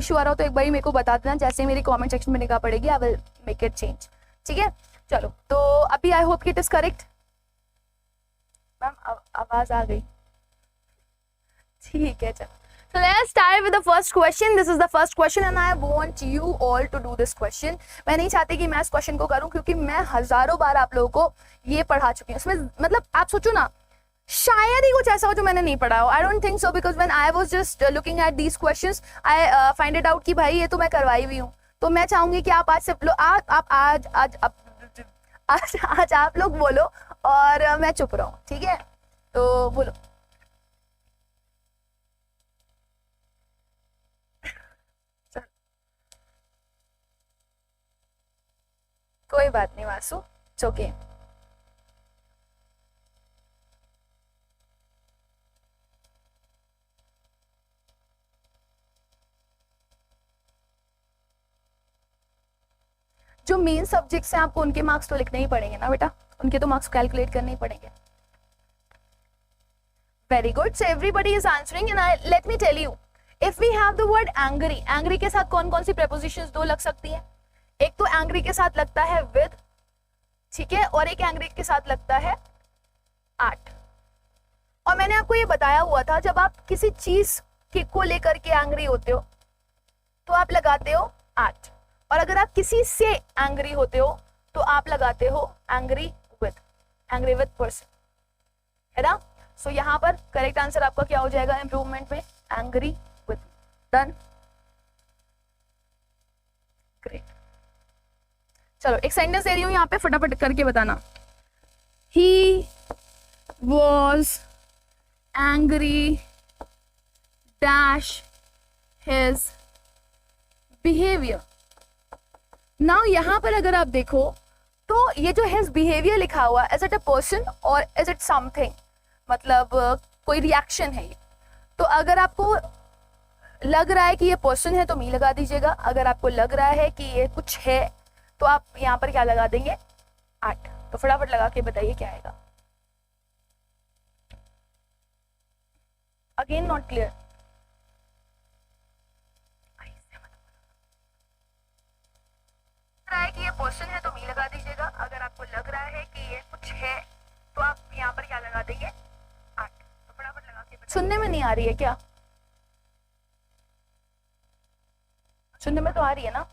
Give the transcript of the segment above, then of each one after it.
Issue आ रहा हो तो एक बार मेरे को बता देना, जैसे मेरी कमेंट सेक्शन में निगाह पड़ेगी I will make it change, ठीक है। चलो तो अभी आई होप कि इट इज करेक्ट। मैम आवाज आ गई, ठीक है चलो। So let's start with the first question. This is the first question and I want you all to do this question. मैं नहीं चाहती कि मैं इस क्वेश्चन को करूं क्योंकि मैं हजारों बार आप लोगों को ये पढ़ा चुकी हूँ। इसमें मतलब आप सोचो ना, शायद ही कुछ ऐसा हो जो मैंने नहीं पढ़ा हो। I don't think so because when I was just looking at these questions I find it out कि भाई ये तो मैं करवाई हुई हूँ। तो मैं चाहूंगी कि आप आज से आज आप लोग बोलो और मैं चुप रहूं, ठीक है। तो बोलो। कोई बात नहीं वासु, इट्स ओके। जो मेन सब्जेक्ट्स हैं आपको उनके मार्क्स तो लिखने ही पड़ेंगे ना बेटा, उनके तो मार्क्स कैलकुलेट करने ही पड़ेंगे। Very good, so everybody is answering and I let me tell you, if we have the word angry, angry के साथ कौन कौन सी प्रेपोजिशंस दो लग सकती है? एक तो एंग्री के साथ लगता है विद, ठीक है, और एक एंग्री के साथ लगता है एट। और मैंने आपको ये बताया हुआ था जब आप किसी चीज को लेकर के एंग्री होते हो तो आप लगाते हो एट, और अगर आप किसी से एंग्री होते हो तो आप लगाते हो एंग्री विद पर्सन, है ना। सो यहाँ पर करेक्ट आंसर आपका क्या हो जाएगा इंप्रूवमेंट में? Angry with. Done, great. चलो एक सेंटेंस दे रही हूं यहाँ पे, फटाफट करके बताना। He was angry dash his behaviour. Now यहां पर अगर आप देखो तो ये जो हिज बिहेवियर लिखा हुआ, इज इट अ पर्सन और इज इट समथिंग, मतलब कोई रिएक्शन है ये। तो अगर आपको लग रहा है कि ये पर्सन है तो मी लगा दीजिएगा, अगर आपको लग रहा है कि ये कुछ है तो आप यहाँ पर क्या लगा देंगे? एट। तो फटाफट लगा के बताइए क्या आएगा। अगेन नॉट क्लियर, रहा है कि ये पर्सन है तो मी लगा दीजिएगा, अगर आपको लग रहा है कि ये कुछ है तो आप यहाँ पर क्या लगा देंगे? एट। तो फटाफट लगा के बताइए। सुनने में नहीं आ रही है क्या? सुनने में तो आ रही है ना?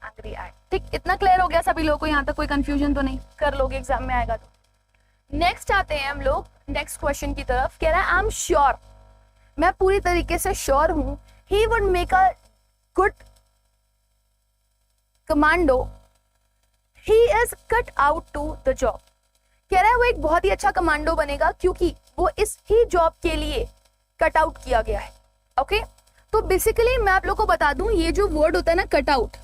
एंग्री एट, ठीक, इतना क्लियर हो गया सभी लोगों को? यहाँ तक कोई कंफ्यूजन तो नहीं? कर लोगे एग्जाम में आएगा तो। नेक्स्ट आते हैं हम लोग नेक्स्ट क्वेश्चन की तरफ। कह रहा है आई एम श्योर, मैं पूरी तरीके से श्योर हूं, he would make a good commando, he is cut out to the job. कह रहा है वो एक बहुत ही अच्छा कमांडो बनेगा क्योंकि वो इस ही जॉब के लिए कट आउट किया गया है। ओके, तो बेसिकली मैं आप लोग को बता दूं, ये जो वर्ड होता है ना कट आउट,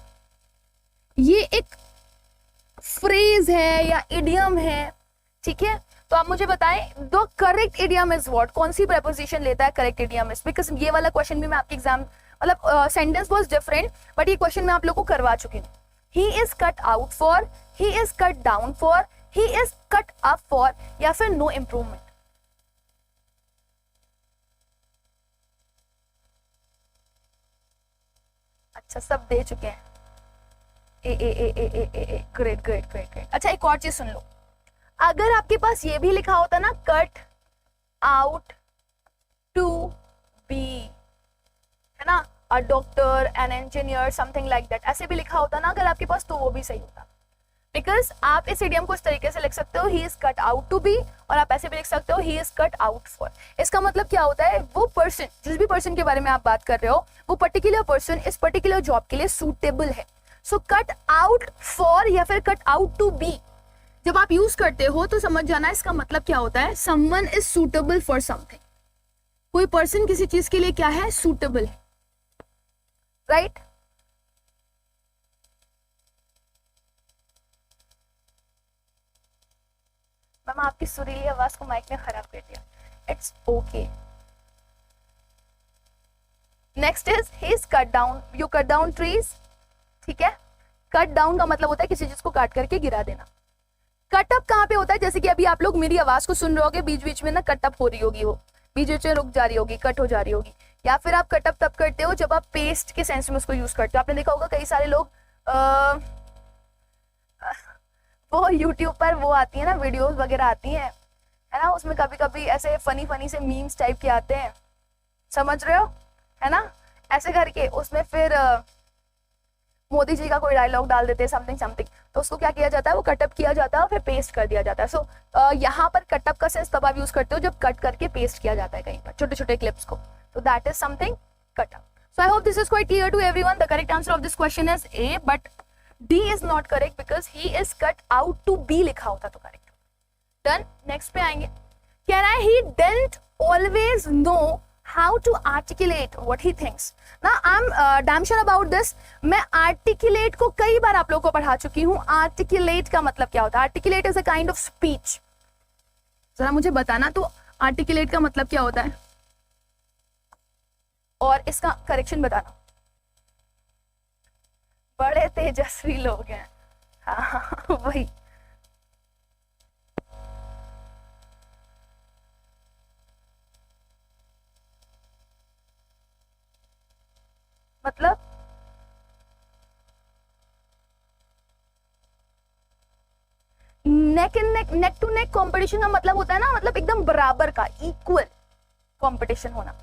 ये एक फ्रेज है या इडियम है, ठीक है। तो आप मुझे बताएं the correct idiom is what, कौन सी प्रेपोजिशन लेता है करेक्ट इडियम इज? बिकॉज ये वाला क्वेश्चन भी मैं आपके एग्जाम, मतलब सेंटेंस वाज डिफरेंट बट ये क्वेश्चन मैं आप लोग को करवा चुकी हूँ। ही is cut out for, he is cut down for, he is cut up for, या फिर नो इम्प्रूवमेंट। अच्छा सब दे चुके हैं, a great great great great. अच्छा एक और चीज सुन लो, अगर आपके पास ये भी लिखा होता ना कट आउट टू बी, है ना, a doctor, an engineer, something like that, ऐसे भी लिखा होता ना अगर आपके पास, तो वो भी सही होता। बिकॉज आप इस इडियम को इस तरीके से लिख सकते हो, he is cut out to be, और आप ऐसे भी लिख सकते हो he is cut out for. इसका मतलब क्या होता है, वो पर्सन, जिस भी पर्सन के बारे में आप बात कर रहे हो, वो पर्टिकुलर पर्सन इस पर्टिकुलर जॉब के लिए सूटेबल है। सो कट आउट फॉर या फिर कट आउट टू बी जब आप यूज करते हो तो समझ जाना इसका मतलब क्या होता है, someone is suitable for something. कोई पर्सन किसी चीज के लिए क्या है, सूटेबल है, राइट। मैम आपकी सुरीली आवाज को माइक ने खराब कर दिया, it's okay. Next is he is cut down, you cut down trees, ठीक है। कट डाउन का मतलब होता है किसी चीज को काट करके गिरा देना। कट अप कहाँ पे होता है, जैसे कि अभी आप लोग मेरी आवाज को सुन रहे होगे, बीच बीच में ना कट अप हो रही होगी, वो बीच बीच में रुक जा रही होगी, कट हो जा रही होगी। या फिर आप कटअप तब करते हो जब आप पेस्ट के सेंस में उसको यूज करते हो। आपने देखा होगा कई सारे लोग वो यूट्यूब पर वो आती है ना, वीडियोस वगैरह आती हैं, है ना, उसमें कभी कभी ऐसे फनी फनी से मीम्स टाइप के आते हैं, समझ रहे हो, है ना, ऐसे करके उसमें फिर मोदी जी का कोई डायलॉग डाल देते हैं, समथिंग समथिंग, तो उसको क्या किया जाता है, वो कटअप किया जाता है और फिर पेस्ट कर दिया जाता है। सो यहाँ पर कटअप का सेंस तब आप यूज करते हो जब कट करके पेस्ट किया जाता है कहीं पर छोटे छोटे क्लिप्स को, तो that is something cut up. So I hope this is quite clear to everyone. The correct answer of this question is A, but D is not correct because he is cut out to be लिखा होता तो correct. Done, next पे आएंगे। कह रहा है he didn't always no how to articulate what he thinks. Now I'm damn sure about this. मैं articulate को कई बार आप लोगों को पढ़ा चुकी हूँ। articulate का मतलब क्या होता है? articulate is a kind of speech. जरा मुझे बताना तो articulate का मतलब क्या होता है और इसका करेक्शन बताना। बड़े तेजस्वी लोग हैं, हाँ वही। मतलब neck and neck to neck competition का मतलब होता है ना, मतलब एकदम बराबर का, इक्वल कंपटीशन होना।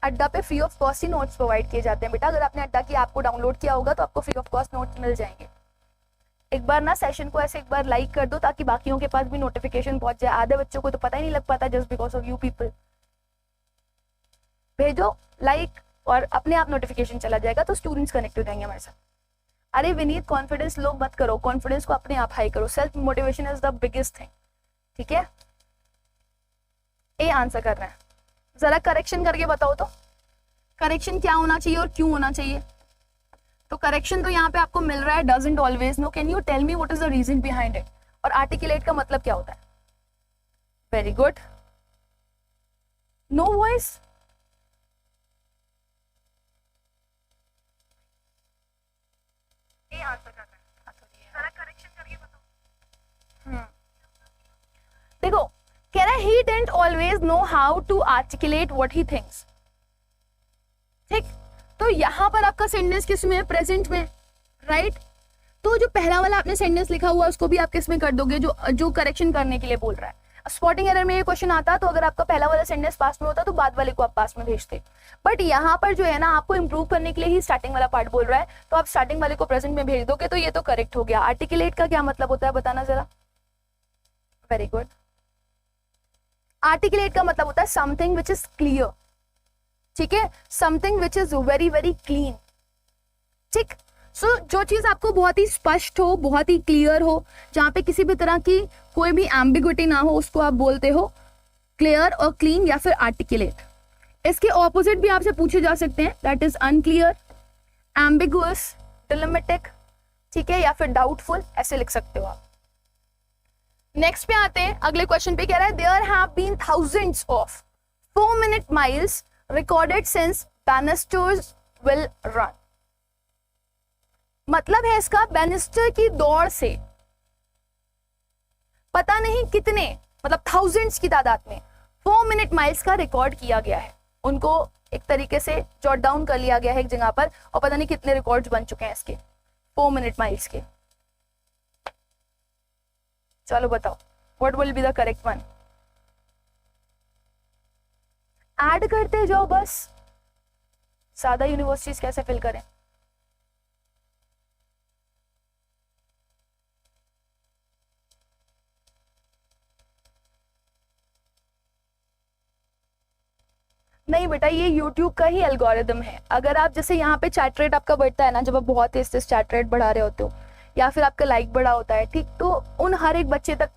अड्डा पे free of cost he notes provide किए जाते हैं बेटा। अगर आपने अड्डा की ऐप को डाउनलोड किया होगा तो आपको फ्री ऑफ कॉस्ट नोट्स मिल जाएंगे। एक बार ना सेशन को ऐसे एक बार लाइक कर दो ताकि बाकियों के पास भी नोटिफिकेशन पहुंच जाए। आधे बच्चों को तो पता ही नहीं लग पाता just because of you people. भेजो लाइक और अपने आप नोटिफिकेशन चला जाएगा तो स्टूडेंट्स कनेक्ट हो जाएंगे हमारे साथ। अरे विनीत, कॉन्फिडेंस लो मत करो, कॉन्फिडेंस को अपने आप हाई करो। Self motivation is the biggest thing, ठीक है। ए आंसर कर रहे हैं, जरा करेक्शन करके बताओ तो करेक्शन क्या होना चाहिए और क्यों होना चाहिए। तो करेक्शन तो यहाँ पे आपको मिल रहा है doesn't always know. Can you tell me what is the reason behind it. और आर्टिकुलेट का मतलब क्या होता है? Very good, no voice. देखो कह रहा है he didn't always know how to articulate what he thinks। ठीक, तो यहां पर आपका सेंटेंस किस में है? प्रेजेंट में, राइट। तो जो पहला वाला आपने सेंटेंस लिखा हुआ है उसको भी आप किस में कर दोगे? जो करेक्शन करने के लिए बोल रहा है। स्पॉटिंग एरर में ये क्वेश्चन आता तो अगर आपका पहला वाला सेंटेंस पास में होता तो बाद वाले को आप पास में भेजते। बट यहाँ पर जो है ना आपको इंप्रूव करने के लिए ही स्टार्टिंग वाला पार्ट बोल रहा है, तो आप स्टार्टिंग वाले को प्रेजेंट में भेज दोगे तो ये तो करेक्ट हो गया। आर्टिकुलेट का क्या मतलब होता है बताना जरा। वेरी गुड, आर्टिकुलेट का मतलब होता है समथिंग विच इज क्लियर, ठीक है, something which is very very clean. ठीक, सो जो चीज आपको बहुत ही स्पष्ट हो, बहुत ही क्लियर हो, जहां पे किसी भी तरह की कोई भी एम्बिग्विटी ना हो, उसको आप बोलते हो क्लियर और क्लीन या फिर आर्टिकुलेट। इसके ऑपोजिट भी आपसे पूछे जा सकते हैं, दैट इज अनक्लियर, एम्बिगुअस, डिलेमेटिक, ठीक है, या फिर डाउटफुल, ऐसे लिख सकते हो आप। नेक्स्ट पे आते हैं, अगले क्वेश्चन पे कह रहा है there have been thousands of 4-minute miles recorded since Bannisters will run। मतलब है इसका बैनिस्टर की दौड़ से पता नहीं कितने, मतलब थाउजेंड्स की तादाद में 4-minute miles का रिकॉर्ड किया गया है। उनको एक तरीके से जॉट डाउन कर लिया गया है एक जगह पर और पता नहीं कितने रिकॉर्ड्स बन चुके हैं इसके 4-minute miles के। चलो बताओ what will be the correct one. Add करते जाओ बस, सादा यूनिवर्सिटीज कैसे फिल करें। नहीं बेटा, ये YouTube का ही एल्गोरिदम है। अगर आप जैसे यहाँ पे चैट रेट आपका बढ़ता है ना, जब आप बहुत तेज तेज चैट रेट बढ़ा रहे होते हो या फिर आपका लाइक बढ़ा होता है, ठीक, तो उन हर एक बच्चे तक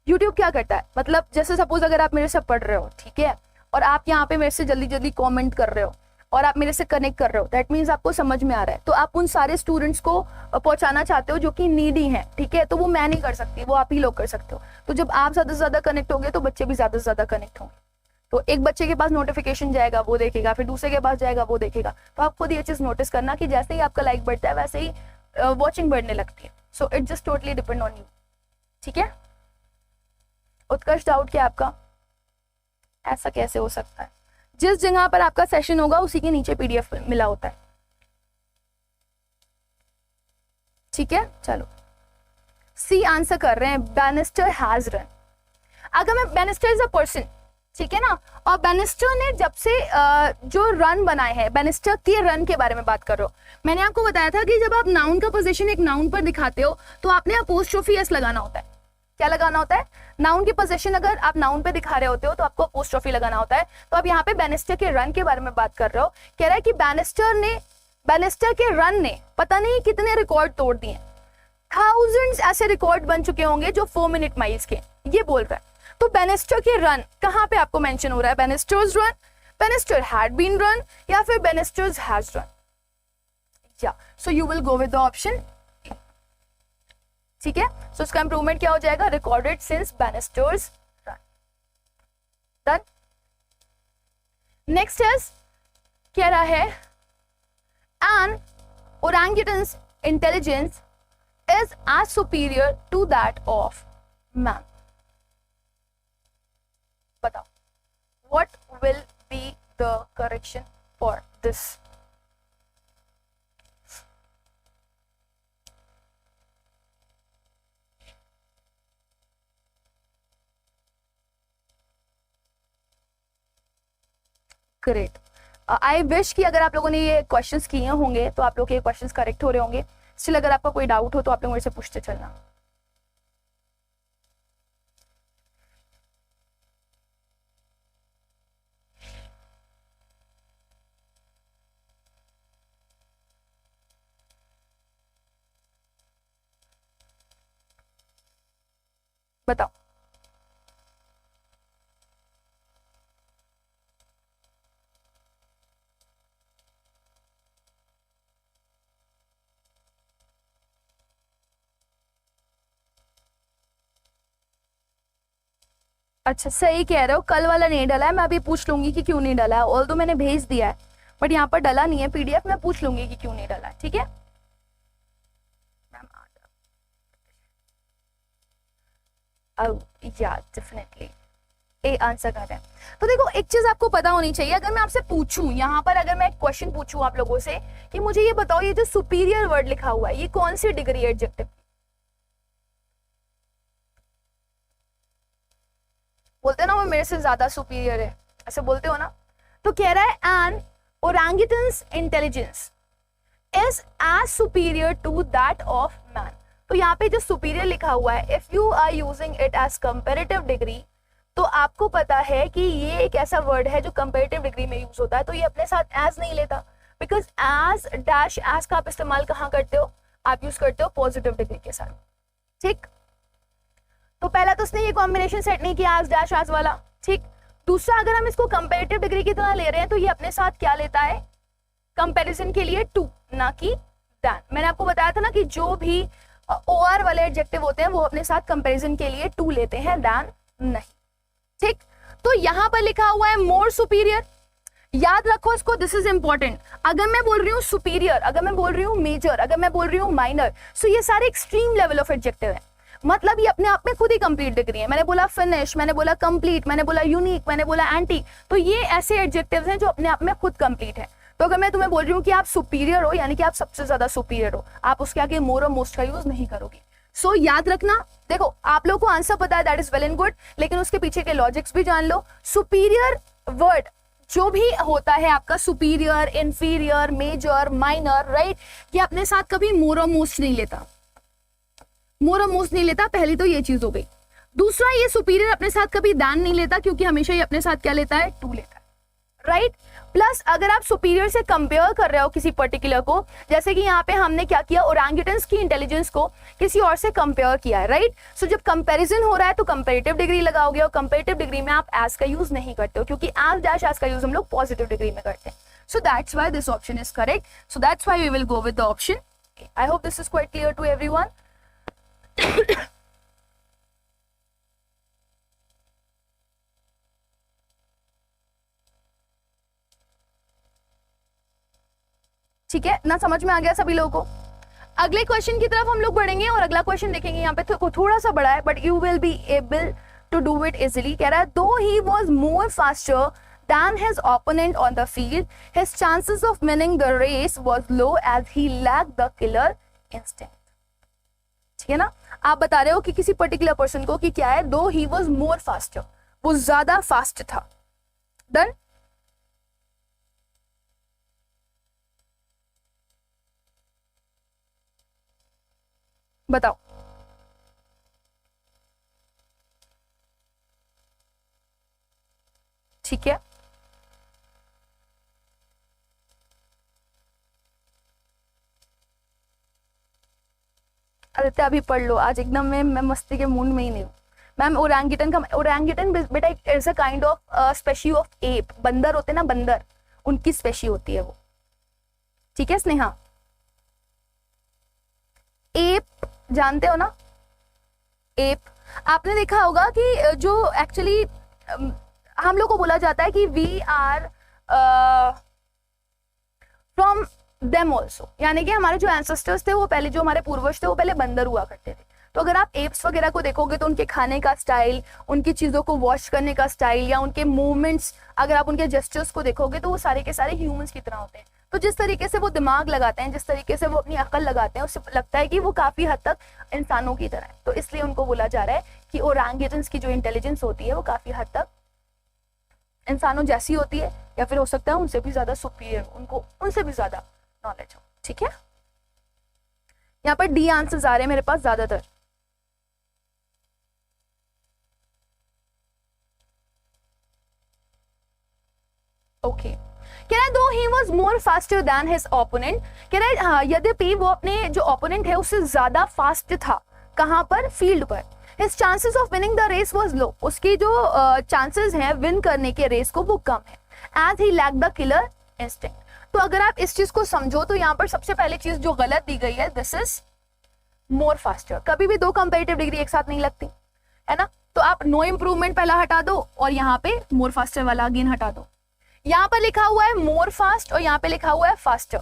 YouTube क्या करता है, मतलब जैसे सपोज अगर आप मेरे से पढ़ रहे हो, ठीक है, और आप यहाँ पे मेरे से जल्दी जल्दी कमेंट कर रहे हो और आप मेरे से कनेक्ट कर रहे हो, दैट मीन्स आपको समझ में आ रहा है, तो आप उन सारे स्टूडेंट्स को पहुंचाना चाहते हो जो कि नीडी हैं, ठीक है, तो वो मैं नहीं कर सकती, वो आप ही लोग कर सकते हो। तो जब आप ज्यादा से ज्यादा कनेक्ट होंगे तो बच्चे भी ज्यादा से ज्यादा कनेक्ट होंगे, तो एक बच्चे के पास नोटिफिकेशन जाएगा वो देखेगा, फिर दूसरे के पास जाएगा वो देखेगा। तो आप खुद ये चीज नोटिस करना कि जैसे ही आपका लाइक बढ़ता है वैसे ही वॉचिंग बढ़ने लगती है. So it just totally depend on you. ठीक है. उत्कर्ष, डाउट क्या आपका? ऐसा कैसे हो सकता है? जिस जगह पर आपका सेशन होगा उसी के नीचे पीडीएफ मिला होता है. ठीक है. चलो, सी आंसर कर रहे हैं, बैनिस्टर हैज रन. अगर मैं, बैनिस्टर इज अ पर्सन, ठीक है ना, और बैनिस्टर ने जब से जो रन बनाए हैं, बैनिस्टर के रन के बारे में बात कर रहे हो. मैंने आपको बताया था कि जब आप नाउन का पोजीशन एक नाउन पर दिखाते हो तो आपने अपोस्ट्रोफी एस लगाना होता है. क्या लगाना होता है? नाउन की पोजीशन अगर आप नाउन पे दिखा रहे होते हो तो आपको अपोस्ट्रोफी लगाना होता है. तो अब यहाँ पे बैनिस्टर के रन के बारे में बात कर रहे हो. कह रहा है कि बैनिस्टर के रन ने पता नहीं कितने रिकॉर्ड तोड़ दिए. थाउजेंड्स ऐसे रिकॉर्ड बन चुके होंगे जो 4 मिनट माइल्स के, ये बोल रहा है. तो बैनिस्टर के रन कहां पे आपको मेंशन हो रहा है? Bannister's run, Bannister had been run, या फिर बैनिस्टर्स हैज रन. या so you will go with the option. ठीक है. सो इसका इंप्रूवमेंट क्या हो जाएगा? Recorded since Bannister's run. Done. Next is, कह रहा है an orangutan's intelligence is as superior to that of man. बताओ, what will be the correction for this? Great. I wish कि अगर आप लोगों ने ये क्वेश्चंस किए होंगे तो आप लोग के क्वेश्चंस करेक्ट हो रहे होंगे. स्टिल अगर आपका कोई डाउट हो तो आप लोग मेरे से पूछते चलना. बताओ. अच्छा, सही कह रहे हो, कल वाला नहीं डाला है. मैं अभी पूछ लूंगी कि क्यों नहीं डाला है. ऑल तो मैंने भेज दिया है बट यहाँ पर डाला नहीं है पीडीएफ. मैं पूछ लूंगी कि क्यों नहीं डाला है. ठीक है. या डेफिनेटली ए आंसर कर रहे हैं. तो देखो, एक चीज आपको पता होनी चाहिए. अगर मैं आपसे पूछूं यहाँ पर, अगर मैं एक क्वेश्चन पूछूं आप लोगों से कि मुझे ये बताओ, ये जो सुपीरियर वर्ड लिखा हुआ है ये कौन सी डिग्री एडजेक्टिव? बोलते ना वो मेरे से ज्यादा सुपीरियर है, ऐसे बोलते हो ना. तो कह रहा है an orangutan's intelligence is as superior to that of man. तो यहाँ पे जो सुपीरियर लिखा हुआ है, if you are using it as comparative degree, तो आपको पता है कि ये एक ऐसा वर्ड है जो कंपेरेटिव डिग्री में यूज होता है. तो ये अपने साथ एज नहीं लेता, बिकॉज एज डैश एज का आप इस्तेमाल कहाँ करते हो? आप यूज करते हो पॉजिटिव डिग्री के साथ. ठीक. तो पहला तो उसने ये कॉम्बिनेशन सेट नहीं किया एज डैश एज वाला. ठीक. दूसरा, अगर हम इसको कंपेरेटिव डिग्री की तरह ले रहे हैं तो ये अपने साथ क्या लेता है? कंपैरिजन के लिए टू, ना कि दैन. मैंने आपको बताया था ना कि जो भी ओआर वाले एडजेक्टिव होते हैं वो अपने साथ कंपैरिजन के लिए टू लेते हैं, दैन नहीं. ठीक. तो यहां पर लिखा हुआ है मोर सुपीरियर. याद रखो इसको, दिस इज इंपॉर्टेंट. अगर मैं बोल रही हूँ सुपीरियर, अगर मैं बोल रही हूँ मेजर, अगर मैं बोल रही हूँ माइनर, सो ये सारे एक्सट्रीम लेवल ऑफ एडजेक्टिव है. मतलब ये अपने आप में खुद ही कंप्लीट डिग्री है. मैंने बोला फिनिश, मैंने बोला कंप्लीट, मैंने बोला यूनिक, मैंने बोला एंटी. तो ये ऐसे एडजेक्टिव्स हैं जो अपने आप में खुद कंप्लीट है. तो अगर मैं तुम्हें बोल रही हूँ कि आप सुपीरियर हो, यानी कि आप सबसे ज्यादा सुपीरियर हो, आप उसके आगे मोर और मोस्ट का यूज नहीं करोगे. सो याद रखना. देखो, आप लोगों को आंसर पता है, that is well and good, लेकिन उसके पीछे के लॉजिक्स भी जान लो. सुपीरियर वर्ड जो भी होता है आपका, superior, inferior, major, minor, right, ये अपने साथ कभी मोर और मोस्ट नहीं लेता. मोर और मोस्ट नहीं लेता. पहली तो ये चीज हो गई. दूसरा, ये सुपीरियर अपने साथ कभी दैन नहीं लेता, क्योंकि हमेशा ये अपने साथ क्या लेता है? टू लेता है. राइट. प्लस अगर आप सुपीरियर से कंपेयर कर रहे हो किसी पर्टिकुलर को, जैसे कि यहाँ पे हमने क्या किया, ओरंगुटन्स की इंटेलिजेंस को किसी और से कंपेयर किया है. राइट. सो जब कंपैरिजन हो रहा है तो कंपैरेटिव डिग्री लगाओगे, और कंपैरेटिव डिग्री में आप एज का यूज नहीं करते हो, क्योंकि एज डैश एज का यूज हम लोग पॉजिटिव डिग्री में करते हैं. So that's why this option is correct. So that's why we will go with the option. I hope this is quite clear to everyone. ठीक है ना, समझ में आ गया सभी लोगों को? अगले क्वेश्चन की तरफ हम लोग बढ़ेंगे और अगला क्वेश्चन देखेंगे। यहाँ पे थोड़ा सा बड़ा है but you will be able to do it easily. कह रहा है though he was more faster than his opponent on the field, his chances of winning the race was low as he lacked the killer instinct. ठीक है ना, आप बता रहे हो कि किसी पर्टिकुलर पर्सन को कि क्या है, though he was more faster, वो ज्यादा फास्ट था। डन। बताओ। ठीक है, आदित्य अभी पढ़ लो, आज एकदम मैं मस्ती के मूड में ही नहीं हूँ। मैम ओरंगुटन का, ओरंगुटन बेटा it's a kind of species of app, बंदर होते ना बंदर, उनकी स्पेशी होती है वो। ठीक है स्नेहा, एप जानते हो ना, एप आपने देखा होगा कि जो एक्चुअली हम लोग को बोला जाता है कि we are from them also, यानी कि हमारे जो एंसेस्टर्स थे वो पहले, जो हमारे पूर्वज थे वो पहले बंदर हुआ करते थे। तो अगर आप एप्स वगैरह को देखोगे तो उनके खाने का स्टाइल, उनकी चीजों को वॉश करने का स्टाइल या उनके मूवमेंट्स, अगर आप उनके जेस्चर्स को देखोगे तो वो सारे के सारे ह्यूमंस की तरह होते हैं। तो जिस तरीके से वो दिमाग लगाते हैं, जिस तरीके से वो अपनी अकल लगाते हैं, उससे लगता है कि वो काफी हद तक इंसानों की तरह है। तो इसलिए उनको बोला जा रहा है कि ओरंगुटन्स की जो इंटेलिजेंस होती है वो काफी हद तक इंसानों जैसी होती है, या फिर हो सकता है उनसे भी ज्यादा सुपीरियर, उनको उनसे भी ज्यादा नॉलेज हो। ठीक है, यहाँ पर डी आंसर्स आ रहे हैं मेरे पास ज्यादातर। ओके, कह रहा है though he was more faster than his opponent, कह रहा है यद्यपि वो अपने जो ओपोनेंट है उससे ज्यादा फास्ट था। कहां पर? फील्ड पर। His chances of winning the race was low, उसकी जो चांसेस हैं विन करने के रेस को वो कम है। As he lack the killer instinct. तो अगर आप इस चीज को समझो तो यहाँ पर सबसे पहले चीज जो गलत दी गई है, दिस इज मोर फास्टर। कभी भी दो कंपैरेटिव डिग्री एक साथ नहीं लगती है ना, तो आप नो इंप्रूवमेंट पहला हटा दो और यहाँ पे मोर फास्टर वाला अगेन हटा दो। यहाँ पर लिखा हुआ है मोर फास्ट और यहाँ पे लिखा हुआ है फास्टर।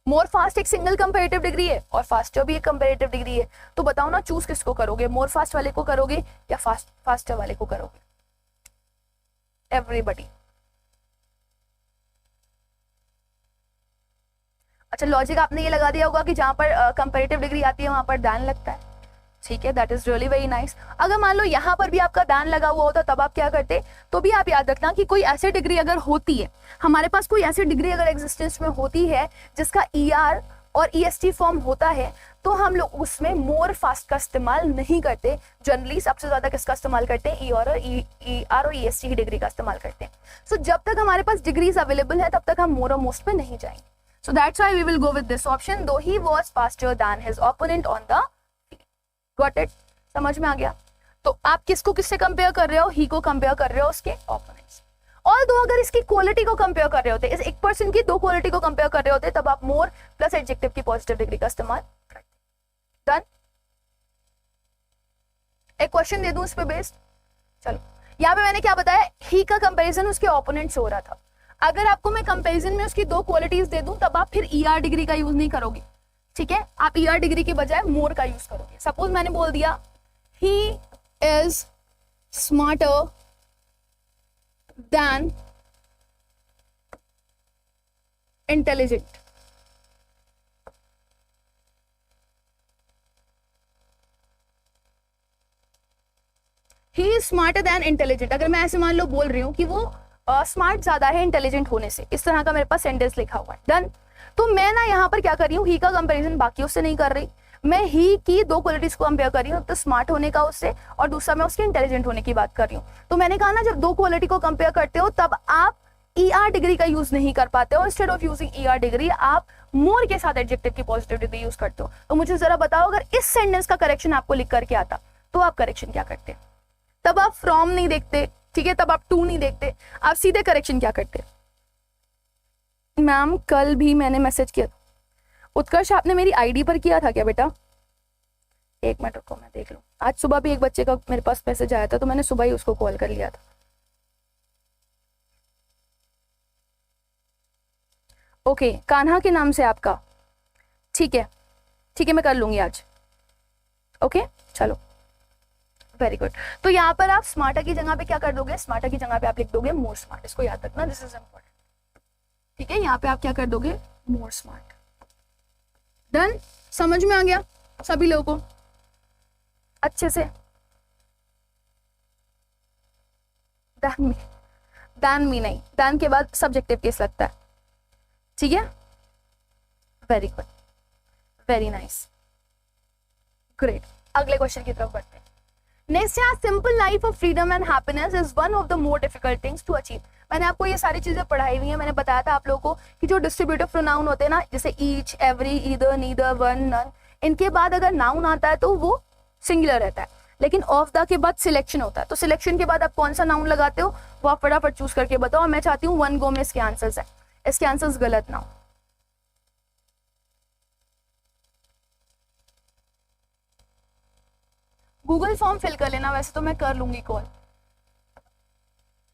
मोर फास्ट एक सिंगल कंपैरेटिव डिग्री है और फास्टर भी एक कंपैरेटिव डिग्री है। तो बताओ ना, चूज किसको करोगे, मोर फास्ट वाले को करोगे या फास्टर वाले को करोगे? एवरीबडी। अच्छा, लॉजिक आपने ये लगा दिया होगा कि जहां पर कंपैरेटिव डिग्री आती है वहां पर दैन लगता है। ठीक है, that is really very nice. अगर मान लो यहाँ पर भी आपका दैन लगा हुआ होता तब आप क्या करते? तो भी आप याद रखना कि कोई ऐसी डिग्री अगर होती है, हमारे पास कोई ऐसी डिग्री अगर एग्जिस्टेंस में होती है जिसका ER और EST फॉर्म होता है, तो हम लोग उसमें मोर फास्ट का इस्तेमाल नहीं करते। जनरली सबसे ज्यादा किसका इस्तेमाल करते हैं? ER और EST की डिग्री का इस्तेमाल करते हैं। सो जब तक हमारे पास डिग्रीज अवेलेबल है तब तक हम मोर और मोस्ट पे नहीं जाएंगे। So that's why we will go with this option, though he was faster than his opponent on the field. Got it? समझ में आ गया? तो आप किसको किससे कंपेयर कर रहे हो? ही को कंपेयर कर रहे हो उसके ओपोनेंट्स। और दो अगर इसकी क्वालिटी को कंपेयर कर रहे होते, इस एक पर्सन की दो क्वालिटी को कंपेयर कर रहे होते, तब आप मोर प्लस एडजेक्टिव की पॉजिटिव डिग्री का इस्तेमाल करते। डन? एक क्वेश्चन दे दूं इस पे बेस्ड। चलो, यहाँ पे मैंने क्या बताया, ही का कंपेरिजन उसके ओपोनेंट से हो रहा था। अगर आपको मैं कंपैरिजन में उसकी दो क्वालिटीज दे दूं तब आप फिर ER डिग्री का यूज नहीं करोगे। ठीक है, आप ER डिग्री के बजाय मोर का यूज करोगे। सपोज मैंने बोल दिया he is smarter than intelligent. He is smarter than intelligent. अगर मैं ऐसे मान लो बोल रही हूँ कि वो स्मार्ट ज्यादा है इंटेलिजेंट होने से, इस तरह का मेरे पास सेंटेंस लिखा हुआ है। डन? तो मैं ना यहाँ पर क्या कर रही हूँ, ही का कंपैरिजन बाकियों से नहीं कर रही, मैं ही की दो क्वालिटीज को कंपेयर कर रही हूँ, तो स्मार्ट होने का उससे और दूसरा मैं उसके इंटेलिजेंट होने की बात कर रही हूँ। तो मैंने कहा ना, जब दो क्वालिटी को कंपेयर करते हो तब आप ER डिग्री का यूज नहीं कर पाते हो। Instead of using ER degree आप मोर के साथ एडजेक्टिव की पॉजिटिव डिग्री यूज करते हो। तो मुझे जरा बताओ, अगर इस सेंटेंस का करेक्शन आपको लिख करके आता तो आप करेक्शन क्या करते? तब आप फ्रॉम नहीं देखते, ठीक है, तब आप टू नहीं देखते, आप सीधे करेक्शन क्या करते? मैम कल भी मैंने मैसेज किया था। उत्कर्ष आपने मेरी ID पर किया था क्या बेटा? एक मिनट रुको मैं देख लूं। आज सुबह भी एक बच्चे का मेरे पास मैसेज आया था तो मैंने सुबह ही उसको कॉल कर लिया था। ओके, कान्हा के नाम से आपका, ठीक है, ठीक है, मैं कर लूंगी आज। ओके चलो, वेरी गुड। तो यहाँ पर आप स्मार्टर की जगह पे क्या कर दोगे, स्मार्टर की जगह पे आप लिख दोगे मोर स्मार्ट, इसको याद रखना, दिस इज इम्पोर्टेंट। ठीक है, यहाँ पे आप क्या कर दोगे, मोर स्मार्ट। डन, समझ में आ गया सभी लोगों को अच्छे से? दैन मी नहीं, दैन के बाद सब्जेक्टिव केस लगता है। ठीक है, very good, very nice, great. अगले क्वेश्चन की तरफ बढ़ते हैं। नेक्स्ट है, simple life of freedom and happiness is one of the more difficult things to achieve. मैंने आपको ये सारी चीजें पढ़ाई हुई है, मैंने बताया था आप लोगों को कि जो डिस्ट्रीब्यूटिव प्रोनाउन होते हैं ना, जैसे each, every, either, neither, one, none, इनके बाद अगर नाउन आता है तो वो सिंगुलर रहता है, लेकिन ऑफ द के बाद सिलेक्शन होता है। तो सिलेक्शन के बाद आप कौन सा नाउन लगाते हो वो आप फटाफट चूज करके बताओ। और मैं चाहती हूँ 1 गो में इसके आंसर्स है, इसके आंसर्स गलत ना हो। गूगल फॉर्म फिल कर लेना, वैसे तो मैं कर लूंगी कॉल,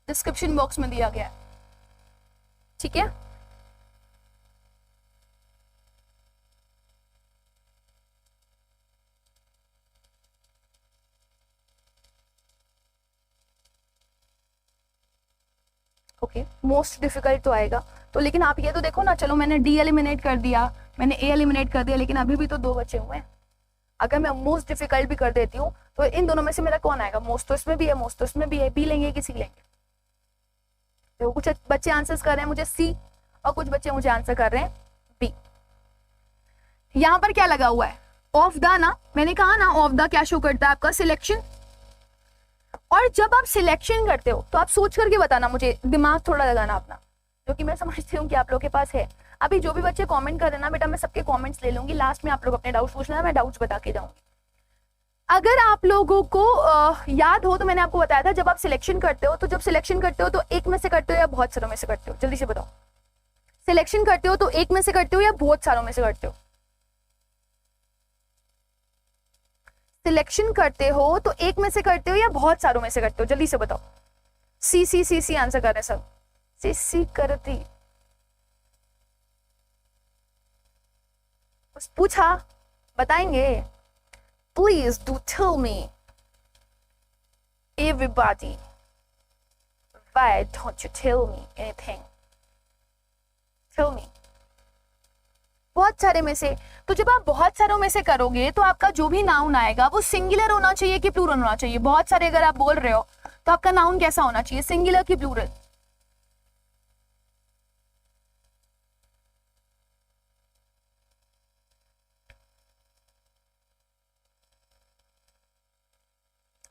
डिस्क्रिप्शन बॉक्स में दिया गया है। ठीक है, ओके, मोस्ट डिफिकल्ट तो आएगा तो, लेकिन आप ये तो देखो ना, चलो मैंने डी एलिमिनेट कर दिया, मैंने ए एलिमिनेट कर दिया, लेकिन अभी भी तो 2 बचे हुए हैं। अगर मैं मोस्ट डिफिकल्ट भी कर देती हूँ तो इन दोनों में से मेरा कौन आएगा, मोस्ट तो इसमें भी है, मोस्ट तो इसमें भी है, बी लेंगे कि सी लेंगे? तो कुछ बच्चे आंसर्स कर रहे हैं मुझे सी, और कुछ बच्चे मुझे आंसर कर रहे हैं बी। यहां पर क्या लगा हुआ है, ऑफ द ना, मैंने कहा ना ऑफ द क्या शो करता है आपका, सिलेक्शन। और जब आप सिलेक्शन करते हो तो आप सोच करके बताना मुझे, दिमाग थोड़ा लगाना अपना, जो कि मैं समझती हूँ कि आप लोगों के पास है। अभी जो भी बच्चे कमेंट कर रहे हैं ना बेटा, मैं सबके कमेंट्स ले लूंगी, लास्ट में आप लोग अपने डाउट्स पूछ लेना, मैं डाउट्स बता के जाऊंगी। अगर आप लोगों को याद हो तो मैंने आपको बताया था, जब आप सिलेक्शन करते हो तो जब सिलेक्शन करते हो तो एक में से करते हो या बहुत सारों में से करते हो, जल्दी से बताओ। सिलेक्शन करते हो तो एक में से करते हो या बहुत सारों में से करते हो? सिलेक्शन करते हो तो एक में से करते हो या बहुत सारों में से करते हो, जल्दी से बताओ। सी सी सी सी आंसर कर रहे सब, सी सी करती, पूछा बताएंगे। Please do tell me everybody, why don't you tell me anything, tell me. बहुत सारे में से, तो जब आप बहुत सारों में से करोगे तो आपका जो भी नाउन आएगा वो सिंगुलर होना चाहिए कि प्लूरल होना चाहिए? बहुत सारे अगर आप बोल रहे हो तो आपका नाउन कैसा होना चाहिए, सिंगुलर कि प्लूरल?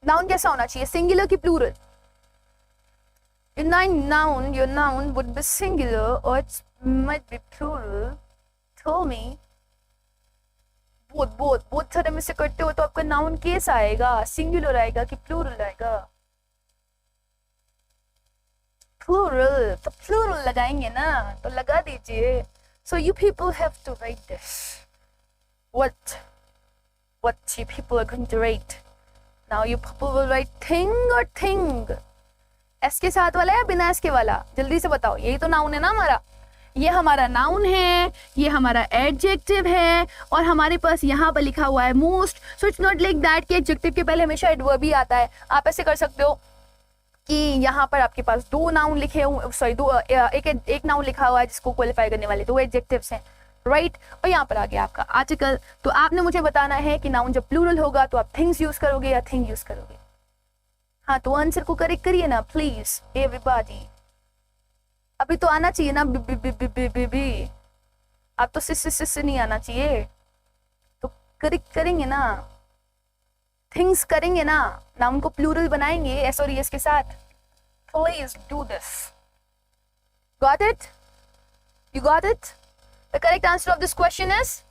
नाउन कैसा होना चाहिए, सिंगुलर कि plural? Your noun would be singular or it might be plural. Tell me. Both सारे में से करते हो तो आपका नाउन कैसा आएगा, सिंगुलर आएगा कि प्लूरल आएगा? प्लूरल, तो प्लूरल लगाएंगे ना, तो लगा दीजिए। So you people have to rate this. What you people are going to rate? Now you people will write thing or thing. S के साथ वाला या बिना एस के वाला, जल्दी से बताओ। यही तो नाउन है ना हमारा, ये हमारा नाउन है, ये हमारा एडजेक्टिव है, और हमारे पास यहाँ पर लिखा हुआ है most. So it's not like that कि एडजेक्टिव के पहले हमेशा एडवर्ब ही आता है। आप ऐसे कर सकते हो कि यहाँ पर आपके पास 2 नाउन लिखे हुए, सॉरी एक नाउन लिखा हुआ है जिसको क्वालिफाई करने वाले 2 एडजेक्टिव्स हैं, राइट। और यहाँ पर आ गया आपका आर्टिकल। तो आपने मुझे बताना है कि नाउन जब प्लूरल होगा तो आप थिंग्स यूज करोगे या थिंग यूज करोगे। हाँ, तो आंसर को करेक्ट करिए ना प्लीज एवरीबॉडी। अभी तो आना चाहिए ना बी, अब तो सिस नहीं आना चाहिए, तो करेक्ट करेंगे ना, थिंग्स करेंगे ना, नाउन को प्लूरल बनाएंगे एस और एस के साथ। Please do this. Got it? You got it? The correct answer of this question is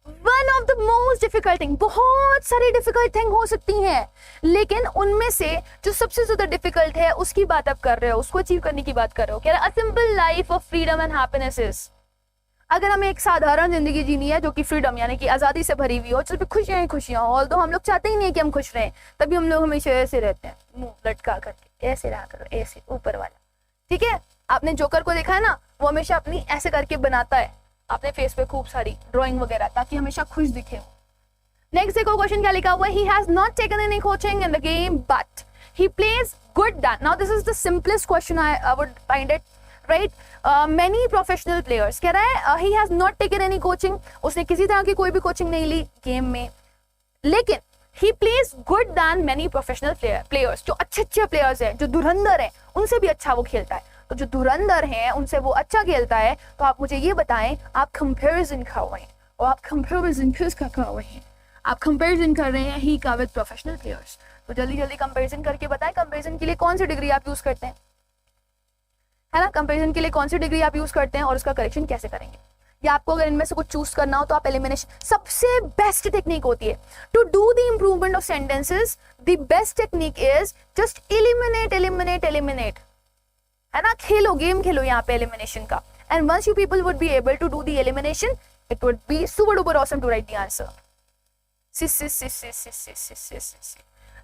one of the most difficult thing. बहुत सारी डिफिकल्ट थिंग हो सकती हैं, लेकिन उनमें से जो सबसे ज्यादा डिफिकल्ट है उसकी बात आप कर रहे हो, उसको अचीव करने की बात कर रहे हो। कह रहा है a simple life of freedom and happiness is, अगर हमें एक साधारण जिंदगी जीनी है जो कि फ्रीडम यानी कि आजादी से भरी हुई हो, सिर्फ खुशियां ही खुशियां हो, ऑल्दो हम लोग चाहते ही नहीं कि हम खुश रहें, तभी हम लोग हमेशा ऐसे रहते हैं, मुंह लटका करके, ऐसे रहा करो, ऐसे ऊपर वाला। ठीक है, आपने जोकर को देखा है ना, वो हमेशा अपनी ऐसे करके बनाता है, अपने फेस पे खूब सारी ड्राइंग वगैरह, ताकि हमेशा खुश दिखे हो। नेक्स्ट देखो क्वेश्चन क्या लिखा हुआ है, he has not taken any coaching in the game but he plays good dan. Now this is the simplest question I would find it, right? Many professional players, कह रहा है he has not taken any coaching, उसने किसी तरह की कोई भी coaching नहीं ली गेम में, लेकिन he plays good than many professional players, जो अच्छे प्लेयर्स हैं, जो धुरंधर हैं, उनसे भी अच्छा वो खेलता है। तो जो धुरंधर हैं उनसे वो अच्छा खेलता है, तो आप मुझे ये बताएं, आप कंपेरिजन कर रहे हैं, और आप कंपेरिजन किसका कर रहे हैं? आप कंपेरिजन कर रहे हैं ही का विद प्रोफेशनल प्लेयर्स। तो जल्दी जल्दी कंपैरिजन करके बताएं, कंपैरिजन के लिए कौन सी डिग्री आप यूज करते हैं, है ना? कंपैरिजन के लिए कौन सी डिग्री आप यूज करते हैं और उसका करेक्शन कैसे करेंगे? या आपको अगर इनमें से कुछ चूज करना हो तो आप एलिमिनेशन, सबसे बेस्ट टेक्निक होती है to do the improvement of sentences, the best technique is just eliminate eliminate eliminate, है ना? खेलो, गेम खेलो यहाँ पे एलिमिनेशन का, and once you people would be able to do the elimination, it would be super duper awesome to write the answer.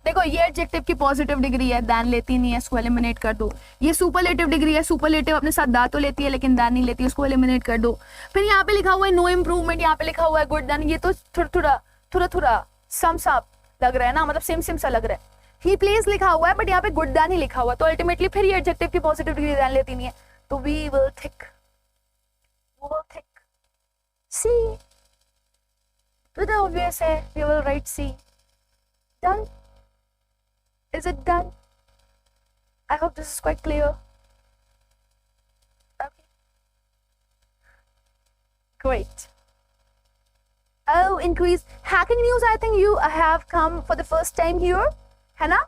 देखो ये adjective की पॉजिटिव डिग्री है, दैन लेती नहीं है, इसको एलिमिनेट कर दो। ये सुपरलेटिव डिग्री है, सुपरलेटिव अपने साथ दा तो लेती है लेकिन दैन नहीं लेती, उसको एलिमिनेट कर दो। फिर यहाँ पे लिखा हुआ है नो इम्प्रूवमेंट, यहाँ पे लिखा हुआ है गुड दैन, ये तो थोड़ा सम सा लग रहा है ना, मतलब सेम सा लग रहा है। ही प्लेस लिखा हुआ है बट यहाँ पे गुड दैन ही लिखा हुआ है, तो अल्टीमेटली फिर ये एडजेक्टिव की पॉजिटिव डिग्री दैन लेती नहीं है, तो वी विल थिक सी, तो द ऑब्वियस है we will write C. Done? Is it done? I hope this is quite clear. Okay. Great. Oh, increase hacking news. I think you have come for the first time here, है ना?